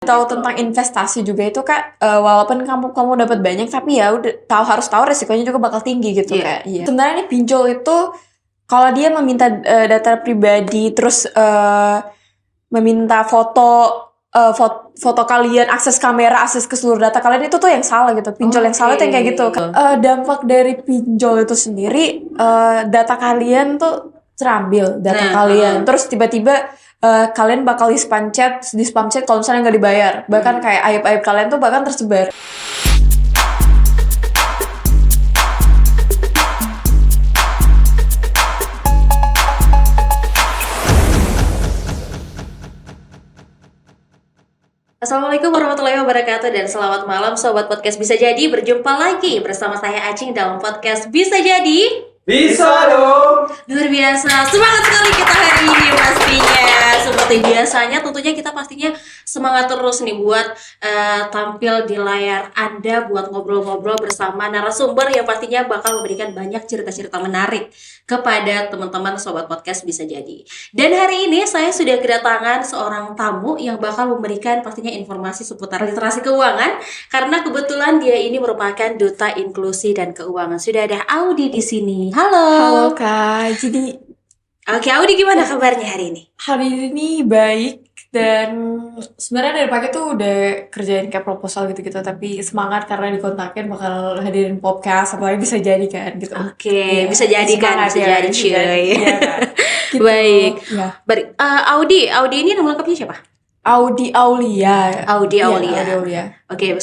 tahu tentang investasi juga itu Kak, walaupun kamu dapat banyak tapi ya udah harus tahu resikonya juga bakal tinggi gitu Kak. Iya. Sebenarnya nih pinjol itu kalau dia meminta data pribadi terus meminta foto kalian, akses kamera, akses ke seluruh data kalian, itu tuh yang salah gitu. Pinjol yang salah tuh yang kayak gitu. Dampak dari pinjol itu sendiri, data kalian tuh terambil, kalian. Terus tiba-tiba kalian bakal di spam chat kalau misalnya nggak dibayar. Bahkan kayak aib-aib kalian tuh bahkan tersebar. Assalamualaikum warahmatullahi wabarakatuh dan selamat malam Sobat Podcast Bisa Jadi. Berjumpa lagi bersama saya Acing dalam podcast Bisa Jadi. Bisa dong. Luar biasa, semangat sekali kita hari ini pastinya. Seperti biasanya tentunya kita pastinya semangat terus nih buat tampil di layar Anda, buat ngobrol-ngobrol bersama narasumber yang pastinya bakal memberikan banyak cerita-cerita menarik kepada teman-teman Sobat Podcast Bisa Jadi. Dan hari ini saya sudah kedatangan seorang tamu yang bakal memberikan pastinya informasi seputar literasi keuangan, karena kebetulan dia ini merupakan Duta Inklusi dan Keuangan. Sudah ada Audi di sini. Halo Kak, jadi Oke, Audi gimana kabarnya hari ini? hari ini baik dan sebenarnya dari pagi tuh udah kerjain kayak proposal gitu-gitu, tapi semangat karena dikontakin bakal hadirin podcast, apalagi bisa jadi kan gitu. Oke, Iya, bisa jadi kan, semangat bisa ya, jadi cuy. Iya kan. Gitu. Baik. Ya. Audi ini nama lengkapnya siapa? Audi Aulia. Audi Iya, Aulia. Audi Aulia. Oke,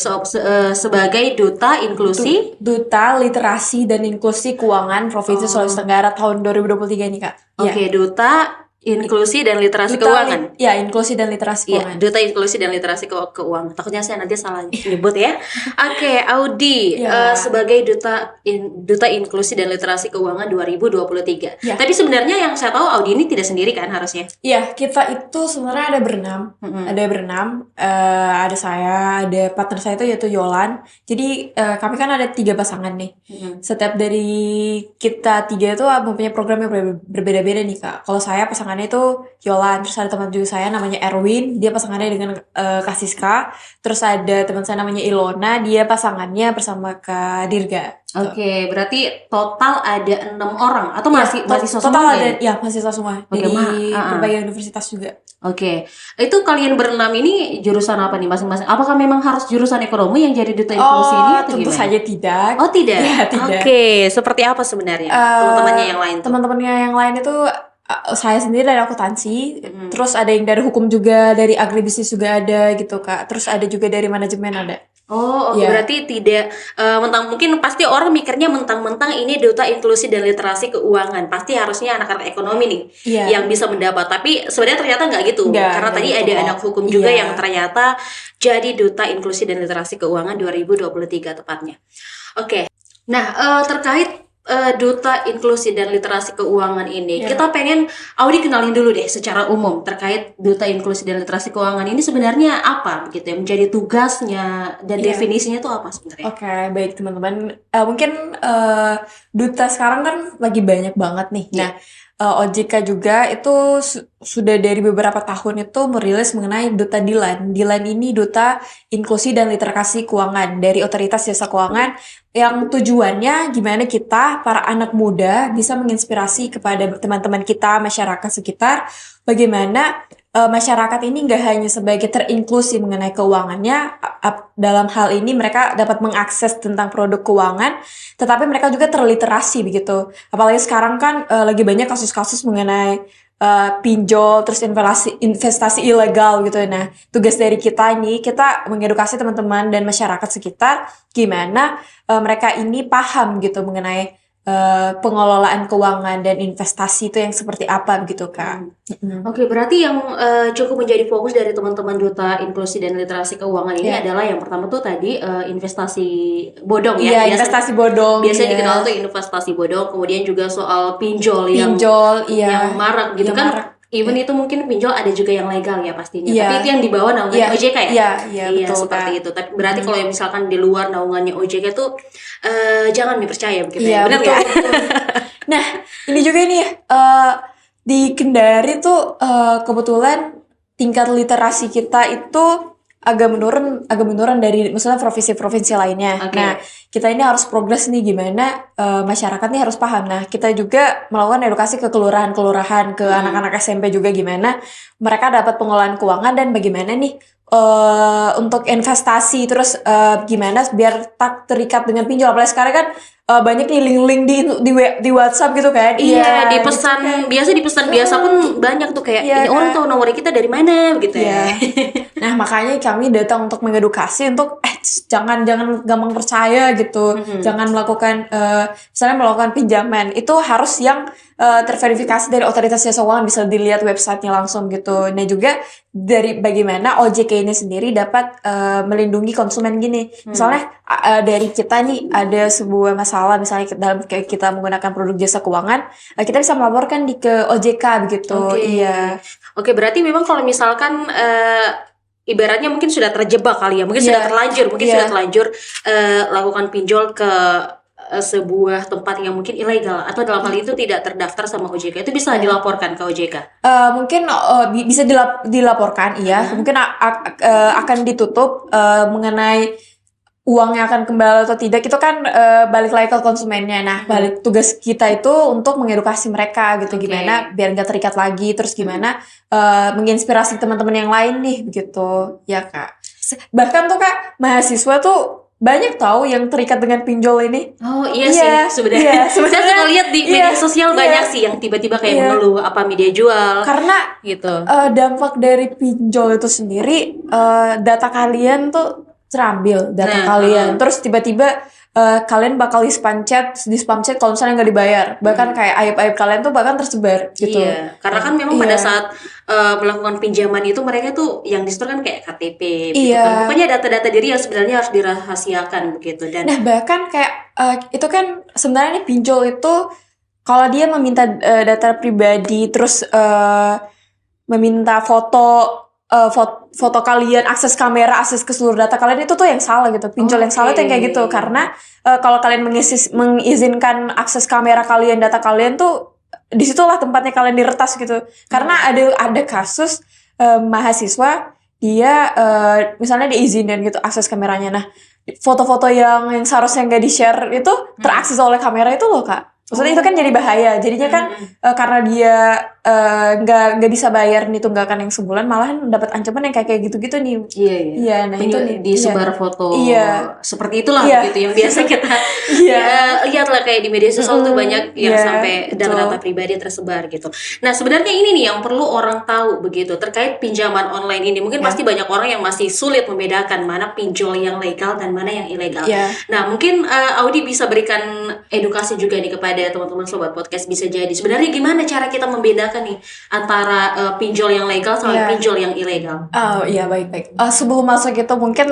sebagai Duta Inklusi. Duta Literasi dan Inklusi Keuangan Provinsi Sulawesi Tenggara tahun 2023 nih Kak. Oke, Duta Inklusi dan Literasi Keuangan. Ya, inklusi dan literasi Iya, keuangan. Duta Inklusi dan Literasi Keuangan. Takutnya saya nanti salah nyebut ya. Oke, Audi Iya. sebagai Duta Inklusi dan Literasi Keuangan 2023. Iya. Tapi sebenarnya yang saya tahu Audi ini tidak sendiri kan harusnya. Iya, kita itu sebenarnya ada berenam. Ada saya, ada partner saya itu yaitu Yolan. Jadi kami kan ada 3 pasangan nih. Setiap dari kita 3 itu mempunyai program yang berbeda-beda nih Kak. Kalau saya pasangannya itu Yolan, terus ada teman juga saya namanya Erwin, dia pasangannya dengan Kasiska. Terus ada teman saya namanya Ilona, dia pasangannya bersama Kak Dirga. Oke, berarti total ada 6 orang atau masih mahasiswa total semua ada, ya? ya mahasiswa semua dari berbagai universitas juga. Oke, itu kalian berenam ini jurusan apa nih masing-masing? Apakah memang harus jurusan ekonomi yang jadi Duta Inklusi ini atau tentu gimana? saja tidak. Oh tidak? Ya, tidak. Oke, seperti apa sebenarnya teman-temannya yang lain? Teman-temannya yang lain itu saya sendiri dari akuntansi, terus ada yang dari hukum juga, dari agribisnis juga ada gitu Kak. Terus ada juga dari manajemen ada. Oh, oke. Berarti tidak mungkin pasti orang mikirnya mentang-mentang ini Duta Inklusi dan Literasi Keuangan, pasti harusnya anak-anak ekonomi nih yang bisa mendapat. Tapi sebenarnya ternyata nggak gitu. Karena tadi gitu ada anak hukum juga yang ternyata jadi Duta Inklusi dan Literasi Keuangan 2023 tepatnya. Oke. Nah, terkait Duta Inklusi dan Literasi Keuangan ini, kita pengen Audi kenalin dulu deh secara umum terkait Duta Inklusi dan Literasi Keuangan ini sebenarnya apa gitu ya, menjadi tugasnya dan definisinya itu apa sebenarnya? Oke, baik teman-teman. Mungkin duta sekarang kan lagi banyak banget nih. Nah, OJK juga itu sudah dari beberapa tahun itu merilis mengenai Duta Dilan. Dilan ini Duta Inklusi dan Literasi Keuangan dari Otoritas Jasa Keuangan, yang tujuannya gimana kita para anak muda bisa menginspirasi kepada teman-teman kita, masyarakat sekitar, bagaimana masyarakat ini nggak hanya sebagai terinklusi mengenai keuangannya, dalam hal ini mereka dapat mengakses tentang produk keuangan, tetapi mereka juga terliterasi begitu. Apalagi sekarang kan lagi banyak kasus-kasus mengenai pinjol, terus investasi ilegal gitu. Nah, tugas dari kita ini, kita mengedukasi teman-teman dan masyarakat sekitar gimana mereka ini paham gitu mengenai pengelolaan keuangan dan investasi itu yang seperti apa gitu Kak. Oke, berarti yang cukup menjadi fokus dari teman-teman Duta Inklusi dan Literasi Keuangan ini adalah yang pertama tuh tadi investasi bodong ya. Iya, investasi bodong. Biasanya dikenal tuh investasi bodong, kemudian juga soal pinjol yang marak gitu kan. Marak. Even itu mungkin pinjol ada juga yang legal ya pastinya. Tapi itu yang di bawah naungannya OJK ya? Iya, betul, seperti itu. Tapi berarti kalau yang misalkan di luar naungannya OJK tuh jangan dipercaya begitu ya. Benar betul, betul. Nah, ini juga nih di Kendari tuh kebetulan tingkat literasi kita itu agak menurun dari misalnya provinsi-provinsi lainnya. Oke. Nah, kita ini harus progres nih gimana masyarakat nih harus paham. Nah, kita juga melakukan edukasi ke kelurahan-kelurahan, ke anak-anak SMP juga gimana mereka dapat pengelolaan keuangan dan bagaimana nih untuk investasi terus gimana biar tak terikat dengan pinjol. Apalagi sekarang kan banyak nih link-link di WhatsApp gitu kan. Iya, di gitu pesan kan. biasa biasa pun banyak tuh kayak Iya, ini orang kan? tahu nomor kita dari mana gitu ya. Iya. Nah, makanya kami datang untuk mengedukasi untuk jangan gampang percaya gitu. Jangan melakukan misalnya melakukan pinjaman itu harus yang terverifikasi dari otoritas jasa keuangan, bisa dilihat websitenya langsung gitu. Nah, juga dari bagaimana OJK ini sendiri dapat melindungi konsumen gini. Misalnya dari kita nih ada sebuah masalah misalnya dalam kita menggunakan produk jasa keuangan, kita bisa melaporkan ke OJK begitu. Oke. Iya. Oke, berarti memang kalau misalkan ibaratnya mungkin sudah terjebak kali ya, mungkin Iya. sudah terlanjur, mungkin Iya. sudah terlanjur lakukan pinjol ke sebuah tempat yang mungkin ilegal atau dalam hal itu tidak terdaftar sama OJK, itu bisa dilaporkan ke OJK. Mungkin bisa dilaporkan, iya. Mungkin akan ditutup mengenai uangnya akan kembali atau tidak itu kan balik lagi ke konsumennya. Nah, balik tugas kita itu untuk mengedukasi mereka gitu, Oke. gimana biar nggak terikat lagi, terus gimana menginspirasi teman-teman yang lain nih begitu, ya Kak. Bahkan tuh Kak, mahasiswa tuh banyak tahu yang terikat dengan pinjol ini. Oh iya Iya, sih sebenarnya. iya, Saya sebenarnya. suka lihat di Iya, media sosial iya. banyak sih yang tiba-tiba kayak Iya. mengeluh apa media jual Karena gitu. dampak dari pinjol itu sendiri, data kalian tuh terambil, data Nah, kalian. Terus tiba-tiba kalian bakal di spam chat kalau misalnya nggak dibayar. Bahkan kayak aib-aib kalian tuh bahkan tersebar gitu. Iya, karena kan memang pada saat melakukan pinjaman itu mereka tuh yang disetor kan kayak KTP gitu Iya. kan. Pokoknya data-data diri yang sebenarnya harus dirahasiakan begitu dan Nah, bahkan kayak itu kan sebenarnya nih pinjol itu kalau dia meminta data pribadi terus meminta foto kalian, akses kamera, akses ke seluruh data kalian itu tuh yang salah gitu. Pinjol yang salah tuh yang kayak gitu. Karena kalau kalian mengizinkan akses kamera kalian, data kalian tuh disitulah tempatnya kalian diretas gitu. Karena ada kasus mahasiswa dia misalnya diizinin gitu akses kameranya. Nah, foto-foto yang seharusnya nggak di-share itu terakses oleh kamera itu loh Kak. Maksudnya itu kan jadi bahaya. Jadinya kan karena dia nggak bisa bayar nih tunggakan yang sebulan, malahan dapat ancaman yang kayak gitu-gitu nih. iya. Iya, nah itu nih. Disebar foto Iya. seperti itulah Iya. gitu yang biasa kita lihat lah kayak di media sosial tuh banyak yang sampai data-data pribadi tersebar gitu. Nah, sebenarnya ini nih yang perlu orang tahu begitu terkait pinjaman online ini. Mungkin pasti banyak orang yang masih sulit membedakan mana pinjol yang legal dan mana yang ilegal. Iya. Nah, mungkin Audi bisa berikan edukasi juga nih kepada teman-teman sobat podcast bisa jadi. Sebenarnya gimana cara kita membedakan nih antara pinjol yang legal sama pinjol yang ilegal? Oh iya, baik-baik. Sebelum masuk itu mungkin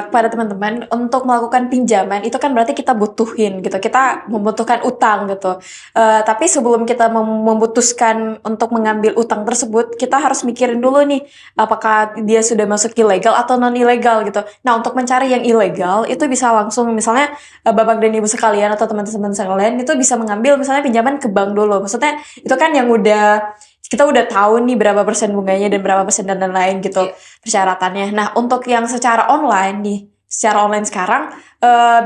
kepada teman-teman untuk melakukan pinjaman itu kan berarti kita butuhin gitu. Kita membutuhkan utang gitu. Tapi sebelum kita memutuskan untuk mengambil utang tersebut, kita harus mikirin dulu nih apakah dia sudah masuk ilegal atau non ilegal gitu. Nah, untuk mencari yang ilegal itu bisa langsung misalnya Bapak dan Ibu sekalian atau teman-teman sekalian itu bisa mengambil misalnya pinjaman ke bank dulu. Maksudnya itu kan yang kita udah tahu nih berapa persen bunganya dan berapa persen dan lain-lain gitu persyaratannya. Nah, untuk yang secara online sekarang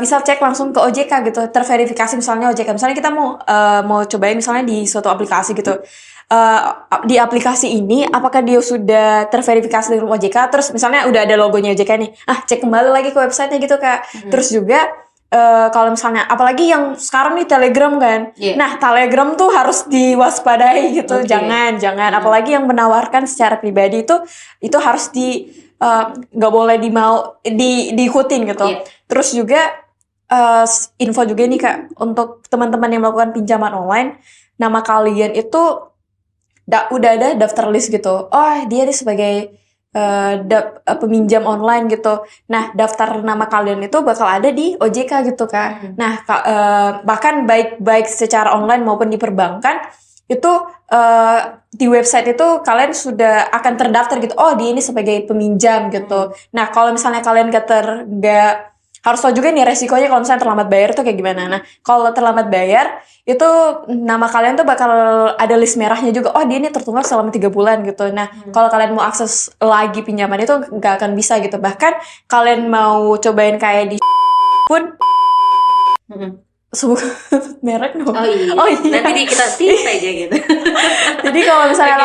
bisa cek langsung ke OJK gitu, terverifikasi misalnya OJK. Misalnya kita mau cobain misalnya di suatu aplikasi gitu. Di aplikasi ini apakah dia sudah terverifikasi dengan OJK, terus misalnya udah ada logonya OJK nih. Cek kembali lagi ke websitenya gitu Kak. Terus juga kalau misalnya apalagi yang sekarang nih Telegram kan. Nah, Telegram tuh harus diwaspadai gitu. Jangan apalagi yang menawarkan secara pribadi itu harus nggak boleh diikutin gitu. Terus juga info juga nih Kak untuk teman-teman yang melakukan pinjaman online, nama kalian itu udah ada daftar list gitu. Oh, dia nih sebagai peminjam online gitu. Nah, daftar nama kalian itu bakal ada di OJK gitu Kak. Nah, bahkan baik secara online maupun di perbankan itu di website itu kalian sudah akan terdaftar gitu. Oh, dia ini sebagai peminjam gitu. Nah, kalau misalnya kalian nggak harus tahu juga nih resikonya kalau misalnya terlambat bayar tuh kayak gimana. Nah, kalau terlambat bayar itu nama kalian tuh bakal ada list merahnya juga. Oh, dia ini tertunggak selama 3 bulan gitu. Nah, kalau kalian mau akses lagi pinjaman itu nggak akan bisa gitu. Bahkan kalian mau cobain kayak di pun Mm-mm. sebut merek dong. Oh iya. Oh iya. Nanti kita tit aja gitu. Jadi kalau misalnya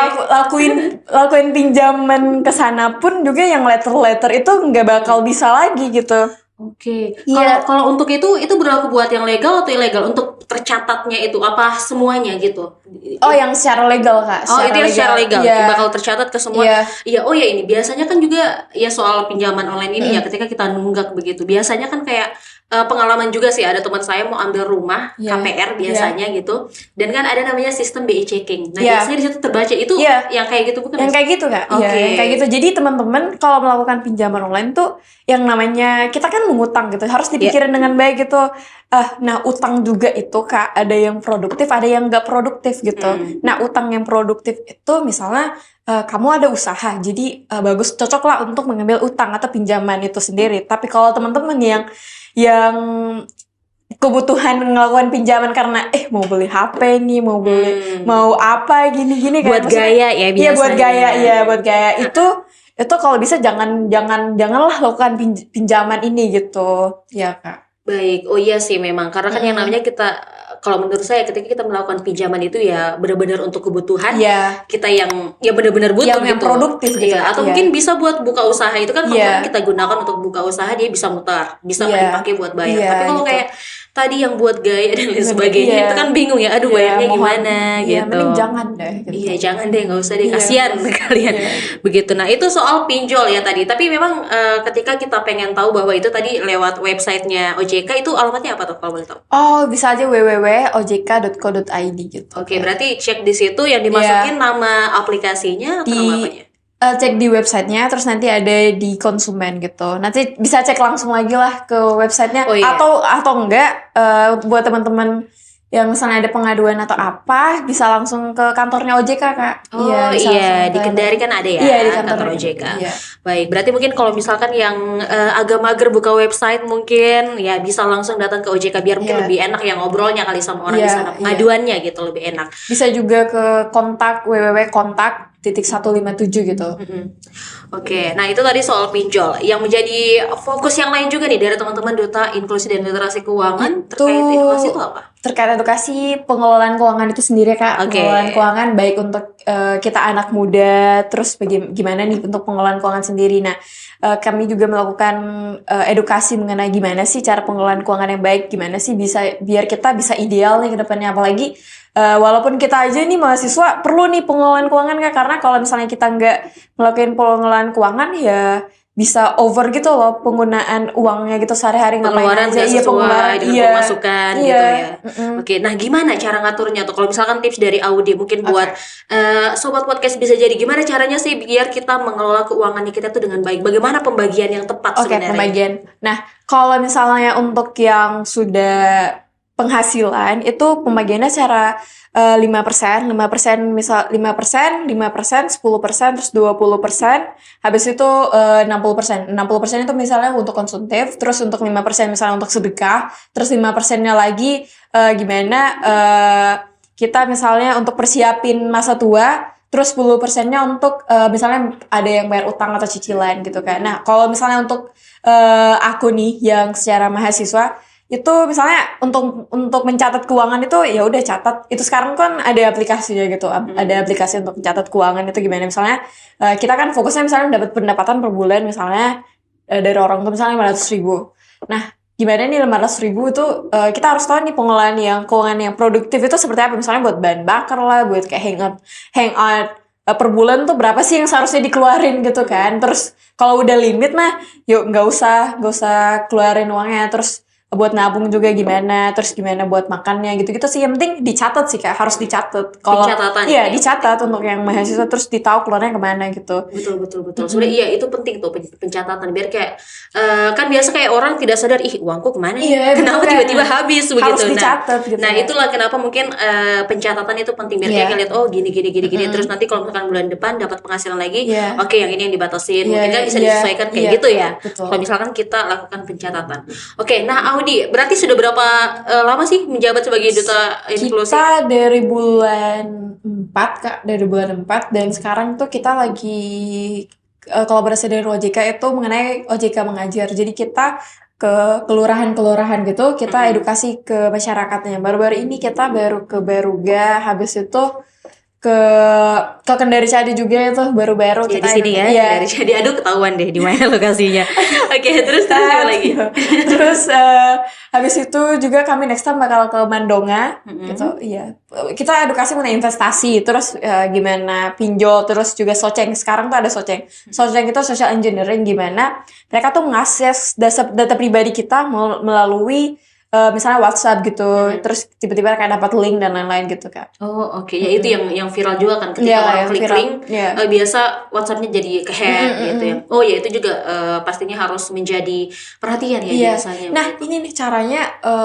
Oke. lakuin pinjaman ke sana pun juga yang letter itu nggak bakal bisa lagi gitu. Oke. Kalau Iya. kalau untuk itu berlaku buat yang legal atau ilegal? Untuk tercatatnya itu apa semuanya gitu? Oh, yang secara legal, Kak. Oh, itu yang secara legal Iya. bakal tercatat ke semua. Iya. Iya, oh ya ini biasanya kan juga ya soal pinjaman online ini ya Mm-mm. ketika kita nunggak begitu. Biasanya kan kayak pengalaman juga sih ada teman saya mau ambil rumah Iya. KPR biasanya gitu. Dan kan ada namanya sistem BI checking. Nah, Iya. biasanya di situ terbaca itu Iya. yang kayak gitu bukan? Yang kayak gitu, Kak. Iya, Oke. yang kayak gitu. Jadi teman-teman kalau melakukan pinjaman online tuh yang namanya kita kan mengutang gitu, harus dipikirin dengan baik gitu. Nah, utang juga itu, Kak, ada yang produktif, ada yang nggak produktif gitu. Nah, utang yang produktif itu misalnya kamu ada usaha, jadi bagus cocok lah untuk mengambil utang atau pinjaman itu sendiri. Tapi kalau teman-teman yang kebutuhan melakukan pinjaman karena mau beli HP nih, mau apa gini-gini kan. Buat Maksudnya, gaya ya iya buat biasanya. gaya, iya buat gaya. Itu kalau bisa janganlah lakukan pinjaman ini gitu. Ya, Kak. Baik, oh iya sih memang karena kan yang namanya kita kalau menurut saya ketika kita melakukan pinjaman itu ya benar-benar untuk kebutuhan Iya. kita yang ya benar-benar butuh Yang gitu. produktif gitu, Iya, atau iya. mungkin bisa buat buka usaha itu kan kalau Iya. kita gunakan untuk buka usaha dia bisa mutar, bisa Iya. dipakai buat bayar. Iya, Tapi kalau gitu. kayak tadi yang buat gaya dan lain sebagainya Iya. itu kan bingung ya, aduh Iya, bayarnya mohon. gimana Iya, gitu. mending jangan deh gitu. Iya, jangan deh, nggak usah deh, Iya. kasihan kalian. Iya. Begitu. Nah, itu soal pinjol ya tadi. Tapi memang ketika kita pengen tahu bahwa itu tadi lewat websitenya OJK itu alamatnya apa tuh kalau boleh tahu? Oh, bisa aja www.ojk.co.id gitu. Oke, berarti cek di situ yang dimasukin nama aplikasinya atau nama apanya? Cek di websitenya, terus nanti ada di konsumen gitu. Nanti bisa cek langsung lagi lah ke websitenya. Oh, iya. Atau enggak, buat teman-teman yang misalnya ada pengaduan atau apa, bisa langsung ke kantornya OJK, Kak. Oh bisa iya, langsung di ke- Kendari kan ada ya Iya, di kantor kantornya. OJK. Iya. Baik, berarti mungkin kalau misalkan yang agak mager buka website mungkin ya bisa langsung datang ke OJK biar mungkin Iya. lebih enak ya ngobrolnya kali sama orang Iya, di sana. iya. Pengaduannya gitu lebih enak. Bisa juga ke kontak www.kontak.157 gitu. Oke, nah itu tadi soal pinjol. Yang menjadi fokus yang lain juga nih dari teman-teman Duta Inklusi dan Literasi Keuangan terkait edukasi itu apa? Terkait edukasi pengelolaan keuangan itu sendiri, Kak. Oke. Pengelolaan keuangan baik untuk kita anak muda, terus gimana nih untuk pengelolaan keuangan sendiri. Nah, kami juga melakukan edukasi mengenai gimana sih cara pengelolaan keuangan yang baik, gimana sih biar kita bisa ideal nih ke depannya. Apalagi walaupun kita aja nih mahasiswa perlu nih pengelolaan keuangan, Kak, karena kalau misalnya kita nggak melakukan pengelolaan keuangan ya bisa over gitu loh penggunaan uangnya gitu sehari-hari Pengeluaran nggak sesuai dengan pemasukan Iya. gitu ya. Oke, nah gimana cara ngaturnya tuh? Kalau misalkan tips dari Audi mungkin buat sobat podcast bisa jadi gimana caranya sih biar kita mengelola keuangannya kita tuh dengan baik? Bagaimana pembagian yang tepat Oke, sebenarnya? pembagian. Nah, kalau misalnya untuk yang sudah penghasilan itu pembagiannya secara 5%, 5% misal 5%, 10%, terus 20%, habis itu 60%. 60% itu misalnya untuk konsumtif, terus untuk 5% misalnya untuk sedekah, terus 5%-nya lagi gimana kita misalnya untuk persiapin masa tua, terus 10%-nya untuk misalnya ada yang bayar utang atau cicilan gitu kan. Nah, kalau misalnya untuk aku nih yang secara mahasiswa itu misalnya untuk mencatat keuangan itu ya udah catat. Itu sekarang kan ada aplikasinya gitu. Ada aplikasi untuk mencatat keuangan itu gimana misalnya kita kan fokusnya misalnya dapat pendapatan per bulan misalnya dari orang tua misalnya 500.000. Nah, gimana nih 500.000 itu kita harus tahu nih pengelolaan yang keuangan yang produktif itu seperti apa, misalnya buat bahan bakar lah, buat kayak hangout per bulan tuh berapa sih yang seharusnya dikeluarin gitu kan. Terus kalau udah limit nah yuk nggak usah keluarin uangnya. Terus buat nabung juga gimana, terus gimana buat makannya gitu-gitu sih. Yang penting dicatat sih Kak, harus dicatat. Kalau Pencatatan iya ya. dicatat untuk yang mahasiswa terus ditahu keluarnya kemana gitu. Betul. Sebenarnya iya itu penting tuh pencatatan biar kayak kan biasa kayak orang tidak sadar ih uangku kemana nih? Iya betul Kenapa kan. tiba-tiba habis begitu. Harus dicatat gitu. Nah itulah kenapa mungkin pencatatan itu penting biar Iya. kayak lihat oh gini terus nanti kalau misalkan bulan depan dapat penghasilan lagi, Iya. oke yang ini yang dibatasin. Iya, Mungkin kan bisa iya, disesuaikan kayak iya, gitu ya. betul. Kalau misalkan kita lakukan pencatatan. Oke, nah Audi berarti sudah berapa lama sih menjabat sebagai duta inklusi? Kita dari bulan 4 Kak, dari bulan 4 dan sekarang tuh kita lagi kolaborasi dari OJK itu mengenai OJK mengajar. Jadi kita ke kelurahan-kelurahan gitu, kita edukasi ke masyarakatnya. Baru-baru ini kita baru ke Baruga, habis itu ke Kendari Cadi juga itu baru-baru Ya kita di sini ya, iya. dari jadi aduh ketahuan deh di mana lokasinya. Oke, terus apa lagi? Terus habis itu juga kami next time bakal ke Mandonga gitu. Iya. Kita edukasi mengenai investasi, terus gimana pinjol, terus juga Soceng. Sekarang tuh ada Soceng. Soceng itu social engineering gimana mereka tuh mengakses data pribadi kita melalui misalnya WhatsApp gitu, terus tiba-tiba kayak dapat link dan lain-lain gitu Kak. Oh oke, ya itu yang viral juga kan ketika Iya, orang yang klik viral. link, Iya. biasa WhatsApp-nya jadi kehack gitu ya. Oh ya itu juga pastinya harus menjadi perhatian ya Iya. biasanya. Nah ini nih caranya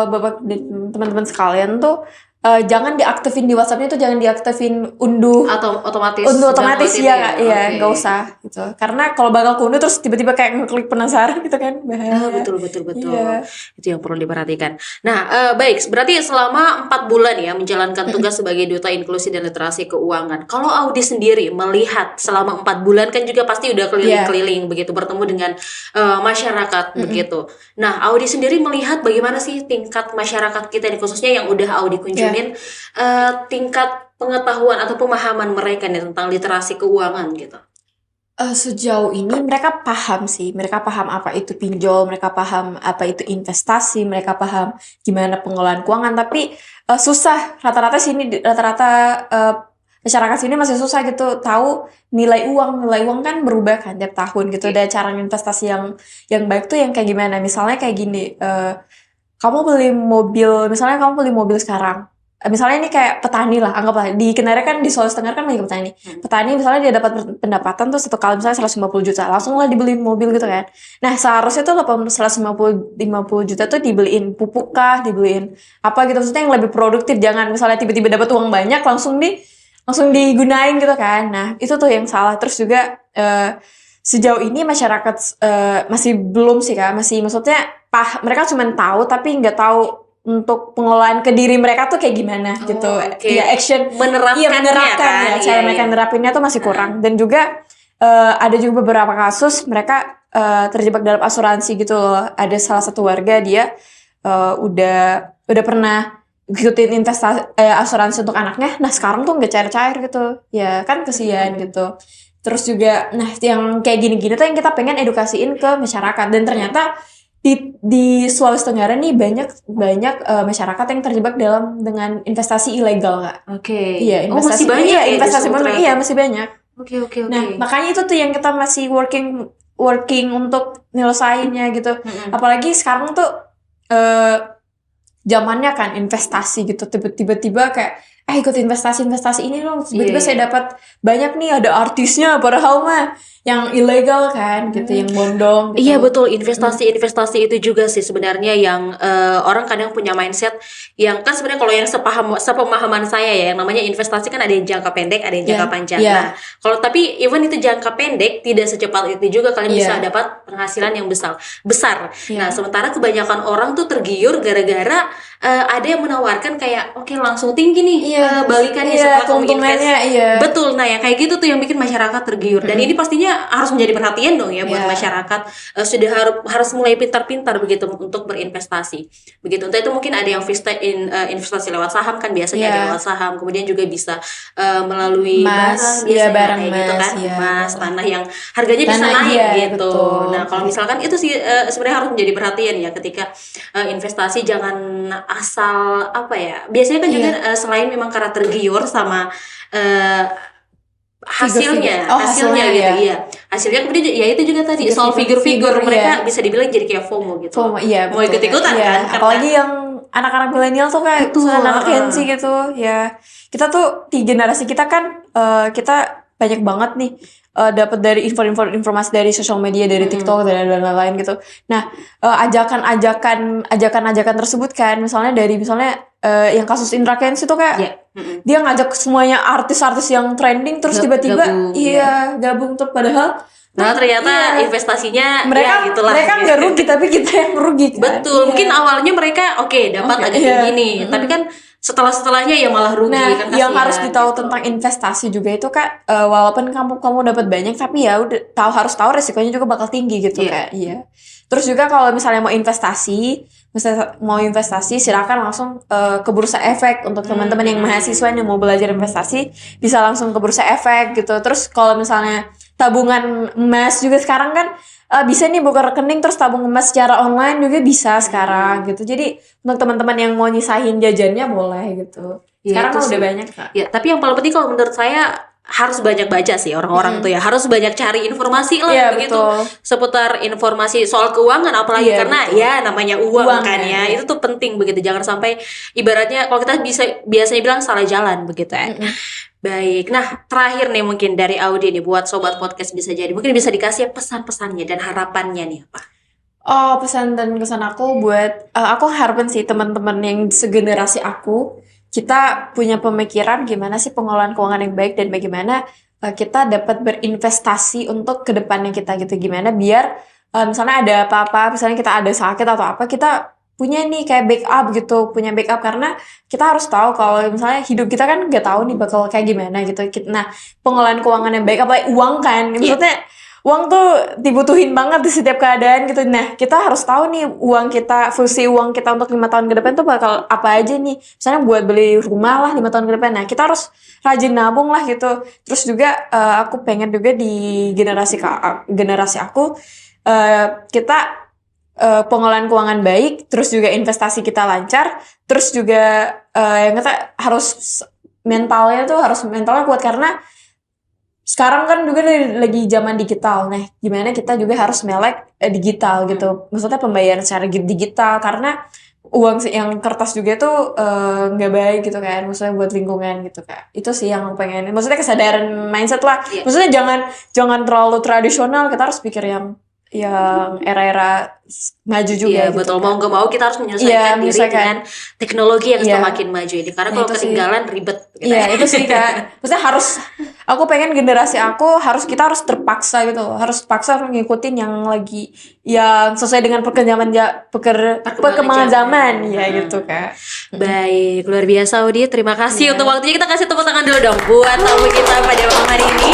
bapak dan teman-teman sekalian tuh jangan diaktifin di WhatsApp-nya tuh jangan diaktifin unduh Atau otomatis untuk otomatis download itu ya Kak. Iya Oke. nggak usah gitu. Karena kalau bakal keunduh terus tiba-tiba kayak ngeklik penasaran gitu kan bahaya. Betul. Iya. Itu yang perlu diperhatikan. Nah, baik, berarti selama 4 bulan ya menjalankan tugas sebagai duta inklusi dan literasi keuangan. Kalau Audi sendiri melihat selama 4 bulan kan juga pasti udah keliling-keliling begitu bertemu dengan masyarakat begitu. Nah, Audi sendiri melihat bagaimana sih tingkat masyarakat kita ini khususnya yang udah Audi kunjungin tingkat pengetahuan atau pemahaman mereka nih tentang literasi keuangan gitu. Sejauh ini mereka paham sih, mereka paham apa itu pinjol, mereka paham apa itu investasi, mereka paham gimana pengelolaan keuangan, tapi susah rata-rata masyarakat sini masih susah gitu tahu nilai uang kan berubah kan tiap tahun gitu, ada cara investasi yang baik tuh yang kayak gimana, misalnya kayak gini, kamu beli mobil sekarang. Misalnya ini kayak petani lah, anggaplah di Kendari kan di Sulawesi Tenggara kan banyak petani. Petani misalnya dia dapat pendapatan tuh satu kali misalnya 150 juta, langsung lah dibeliin mobil gitu kan. Nah seharusnya tuh 150 juta tuh dibeliin pupuk kah, dibeliin apa gitu, maksudnya yang lebih produktif. Jangan misalnya tiba-tiba dapat uang banyak langsung digunain gitu kan. Nah itu tuh yang salah. Terus juga sejauh ini masyarakat masih belum sih Kak, masih maksudnya mereka cuma tahu tapi nggak tahu untuk pengelolaan ke diri mereka tuh kayak gimana gitu. Ya action menerapkan ya, cara mereka nerapinnya tuh masih kurang. Dan juga ada juga beberapa kasus mereka terjebak dalam asuransi gitu loh. Ada salah satu warga dia udah pernah ikutin asuransi untuk anaknya. Nah sekarang tuh nggak cair-cair gitu. Ya kan kesian gitu. Terus juga nah yang kayak gini-gini tuh yang kita pengen edukasiin ke masyarakat. Dan ternyata di Sulawesi Tenggara nih banyak masyarakat yang terjebak dengan investasi ilegal Kak. Oke. Iya, investasi masih banyak ya investasi masih banyak. Oke. Nah, makanya itu tuh yang kita masih working untuk nyelesainnya gitu. Apalagi sekarang tuh zamannya kan investasi gitu. Tiba-tiba kayak ikut investasi ini loh. Tiba-tiba saya dapat banyak nih, ada artisnya padahal mah yang ilegal kan gitu, yang bodong gitu. Iya betul, investasi itu juga sih sebenarnya yang orang kadang punya mindset yang kan sebenarnya kalau yang sepemahaman saya ya, yang namanya investasi kan ada yang jangka pendek, ada yang jangka panjang. Nah, kalau tapi even itu jangka pendek tidak secepat itu juga kalian bisa dapat penghasilan yang besar. Nah, sementara kebanyakan orang tuh tergiur gara-gara ada yang menawarkan kayak oke, langsung tinggi nih balikannya setelah kamu invest. Betul. Nah, yang kayak gitu tuh yang bikin masyarakat tergiur. Dan ini pastinya harus menjadi perhatian dong ya buat masyarakat. Sudah harus mulai pintar-pintar begitu untuk berinvestasi. Begitu. Entah itu mungkin ada yang investasi lewat saham kan biasanya ada lewat saham. Kemudian juga bisa melalui barang kayak gitu kan, emas, tanah yang harganya bisa naik gitu. Betul. Nah, kalau misalkan itu sih sebenarnya harus menjadi perhatian ya ketika investasi, jangan asal apa ya. Biasanya kan juga selain memang karena tergiur sama hasilnya Oh, hasilnya hasilnya gitu ya. iya hasilnya kemudian ya itu juga tadi soal Figur-figur, figur-figur mereka iya. bisa dibilang jadi kayak FOMO gitu FOMO, iya mau betul, ikut-ikutan Kak. Iya, kan karena apalagi yang anak-anak milenial tuh kayak betul anak Gen Z gitu ya. Kita tuh di generasi kita kan kita banyak banget nih dapat dari informasi dari sosial media, dari TikTok dan lain-lain gitu. Nah, ajakan-ajakan tersebut kan misalnya yang kasus Indra Kents itu kayak ya dia ngajak semuanya artis-artis yang trending terus tiba-tiba gabung, gabung tuh padahal nah ternyata iya. investasinya mereka ya gitulah mereka gitu. nggak rugi tapi kita yang merugi kan. Betul, Iya. mungkin awalnya mereka dapat agak Iya. gini, tapi kan setelahnya ya malah rugi Nah, kan yang kasihan, harus ditahu gitu. tentang investasi juga itu Kak, walaupun kamu dapat banyak tapi ya udah harus tahu resikonya juga bakal tinggi gitu Iya. Kak. Iya. Terus juga kalau misalnya mau investasi silakan langsung ke Bursa Efek untuk teman-teman yang mahasiswa yang mau belajar investasi bisa langsung ke Bursa Efek gitu. Terus kalau misalnya tabungan emas juga sekarang kan bisa nih buka rekening terus tabung emas secara online juga bisa sekarang gitu. Jadi untuk teman-teman yang mau nyisahin jajannya boleh gitu. Ya, Sekarang itu kan udah sih. banyak Kak. Ya, tapi yang paling penting kalau menurut saya harus banyak baca sih orang-orang tuh ya, harus banyak cari informasi lah Iya, begitu betul. seputar informasi soal keuangan apalagi Iya, karena betul. ya namanya uang kan Uang, ya. ya. Itu tuh penting begitu. Jangan sampai ibaratnya kalau kita biasanya bilang salah jalan begitu ya. Baik. Nah, terakhir nih mungkin dari Audi nih buat sobat podcast bisa jadi. Mungkin bisa dikasih pesan-pesannya dan harapannya nih apa? Oh, pesan dan kesan aku buat aku harapin sih teman-teman yang segenerasi aku kita punya pemikiran gimana sih pengelolaan keuangan yang baik dan bagaimana kita dapat berinvestasi untuk kedepannya kita gitu gimana biar misalnya ada apa-apa misalnya kita ada sakit atau apa kita punya nih kayak backup gitu punya backup karena kita harus tahu kalau misalnya hidup kita kan nggak tahu nih bakal kayak gimana gitu. Nah, pengelolaan keuangan yang baik apalagi uang kan maksudnya uang tuh dibutuhin banget di setiap keadaan gitu. Nah, kita harus tahu nih fungsi uang kita untuk 5 tahun ke depan tuh bakal apa aja nih. Misalnya buat beli rumah lah 5 tahun ke depan. Nah, kita harus rajin nabung lah gitu. Terus juga aku pengen juga di generasi aku kita pengelolaan keuangan baik, terus juga investasi kita lancar, terus juga yang kata mentalnya kuat karena sekarang kan juga lagi zaman digital. Nah, gimana kita juga harus melek digital gitu. Maksudnya pembayaran secara digital karena uang yang kertas juga tuh nggak baik gitu kan. Maksudnya buat lingkungan gitu Kak. Itu sih yang aku pengen. Maksudnya kesadaran mindset lah. Maksudnya jangan terlalu tradisional. Kita harus pikir yang era-era maju juga Iya, gitu. betul. Kak. Mau nggak mau kita harus menyesuaikan diri dengan teknologi yang semakin maju ini. Karena kalau ketinggalan ribet. Gitu. Iya, itu sih Kak. Maksudnya aku pengen generasi kita harus terpaksa gitu. Harus paksa ngikutin yang sesuai dengan perkembangan zaman. Ya gitu Kak. Baik, luar biasa Audi. Terima kasih untuk waktunya. Kita kasih tepuk tangan dulu dong buat tamu kita pada malam hari ini.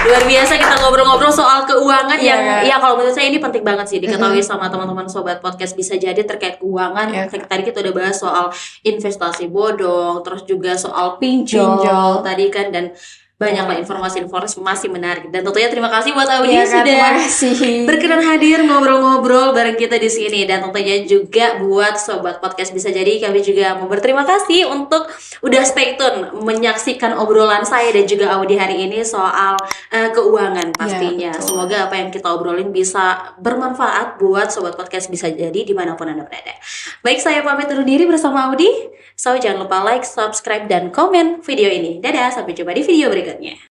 Luar biasa kita ngobrol-ngobrol soal keuangan yang ya kalau menurut saya ini penting banget sih diketahui sama teman-teman sobat podcast bisa jadi terkait keuangan. Tadi kita udah bahas soal investasi bodong, terus juga soal pinjol tadi kan dan banyaklah informasi-informasi masih menarik dan tentunya terima kasih buat Audi sudah berkenan hadir ngobrol-ngobrol bareng kita di sini dan tentunya juga buat sobat podcast bisa jadi kami juga mau berterima kasih untuk udah stay tune menyaksikan obrolan saya dan juga Audi hari ini soal keuangan pastinya. Semoga apa yang kita obrolin bisa bermanfaat buat sobat podcast bisa jadi dimanapun Anda berada. Baik, saya pamit undur diri bersama Audi. So, jangan lupa like, subscribe, dan komen video ini. Dadah, sampai jumpa di video berikutnya.